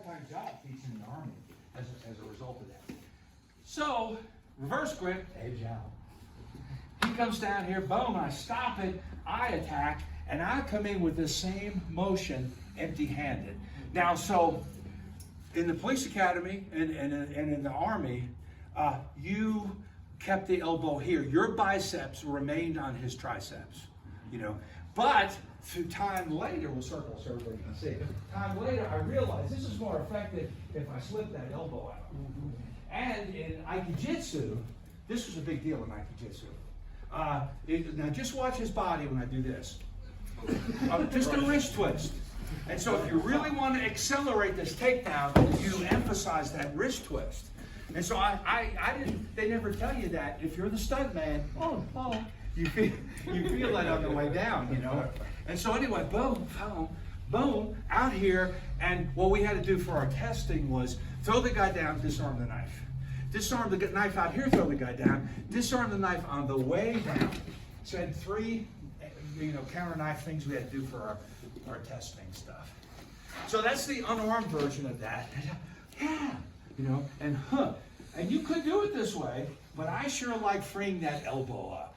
part-time job teaching in the Army as a result of that. So, reverse grip, edge out. He comes down here, boom, I stop it, I attack, and I come in with the same motion, empty-handed. Now, so, in the police academy and in the Army, you kept the elbow here. Your biceps remained on his triceps, you know. But through time later, we'll circle so everybody can see. Time later, I realized this is more effective if I slip that elbow out. And in Aikijitsu, this was a big deal in Aikijitsu. Now just watch his body when I do this. Just a wrist twist. And so if you really want to accelerate this takedown, you emphasize that wrist twist. And so they never tell you that. If you're the stunt man, you feel that on the way down, you know. And so anyway, boom, boom, boom, out here. And what we had to do for our testing was throw the guy down, disarm the knife. Disarm the knife out here, throw the guy down. Disarm the knife on the way down. So I had 3, counter knife things we had to do for our testing stuff. So that's the unarmed version of that. Yeah, and you could do it this way, but I sure like freeing that elbow up.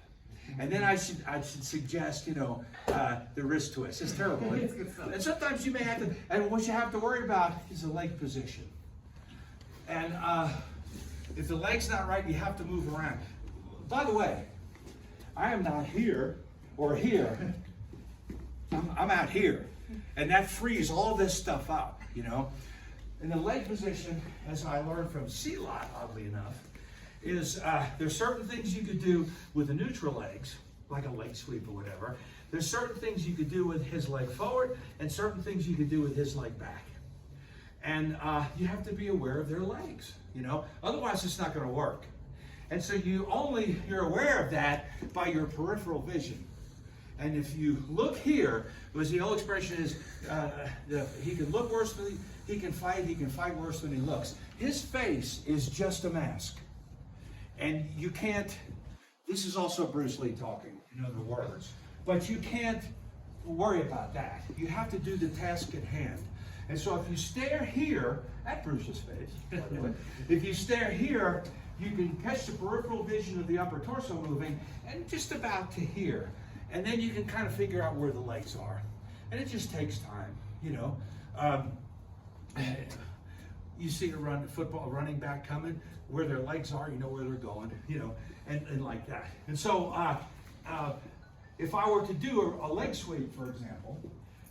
And then I should suggest, the wrist twist. It's terrible. And sometimes you may have to, and what you have to worry about is the leg position. And if the leg's not right, you have to move around. By the way, I am not here or here. I'm out here. And that frees all this stuff up, In the leg position, as I learned from C-Lot, oddly enough, is there's certain things you could do with the neutral legs, like a leg sweep or whatever. There's certain things you could do with his leg forward, and certain things you could do with his leg back. And you have to be aware of their legs, Otherwise, it's not going to work. And so you're aware of that by your peripheral vision. And if you look here, because the old expression is, he can look worse than he can fight worse than he looks. His face is just a mask. And you can't, this is also Bruce Lee talking, the words. But you can't worry about that. You have to do the task at hand. And so if you stare here at Bruce's face, if you stare here, you can catch the peripheral vision of the upper torso moving and just about to here. And then you can kind of figure out where the legs are. And it just takes time, You see a running back coming, where their legs are, you know where they're going, and like that. And so if I were to do a leg sweep, for example,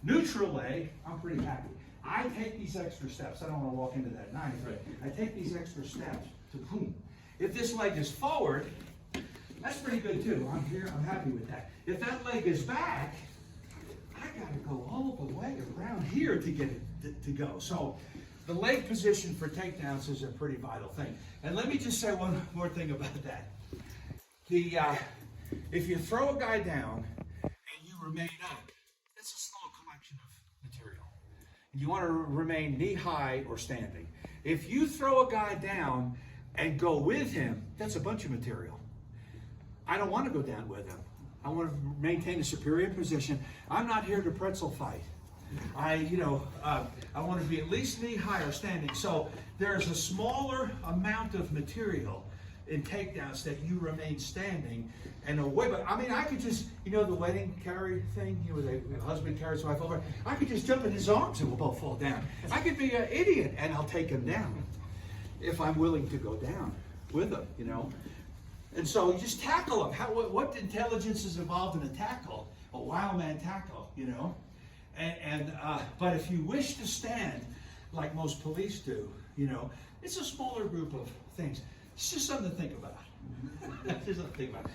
neutral leg, I'm pretty happy. I take these extra steps. I don't want to walk into that knife. Right? I take these extra steps to boom. If this leg is forward, that's pretty good too. I'm here, I'm happy with that. If that leg is back, I got to go all the way around here to get it to go. So the leg position for takedowns is a pretty vital thing. And let me just say one more thing about that. If you throw a guy down and you remain up, that's a small collection of material. You want to remain knee-high or standing. If you throw a guy down and go with him, that's a bunch of material. I don't want to go down with him. I want to maintain a superior position. I'm not here to pretzel fight. I want to be at least knee-high or standing. So there's a smaller amount of material in takedowns that you remain standing and away. But I mean, I could just, the wedding carry thing, the husband carries his wife over. I could just jump in his arms and we'll both fall down. I could be an idiot and I'll take him down if I'm willing to go down with him, And so you just tackle him. What intelligence is involved in a tackle? A wild man tackle, But if you wish to stand like most police do, it's a smaller group of things. It's just something to think about. Just something to think about.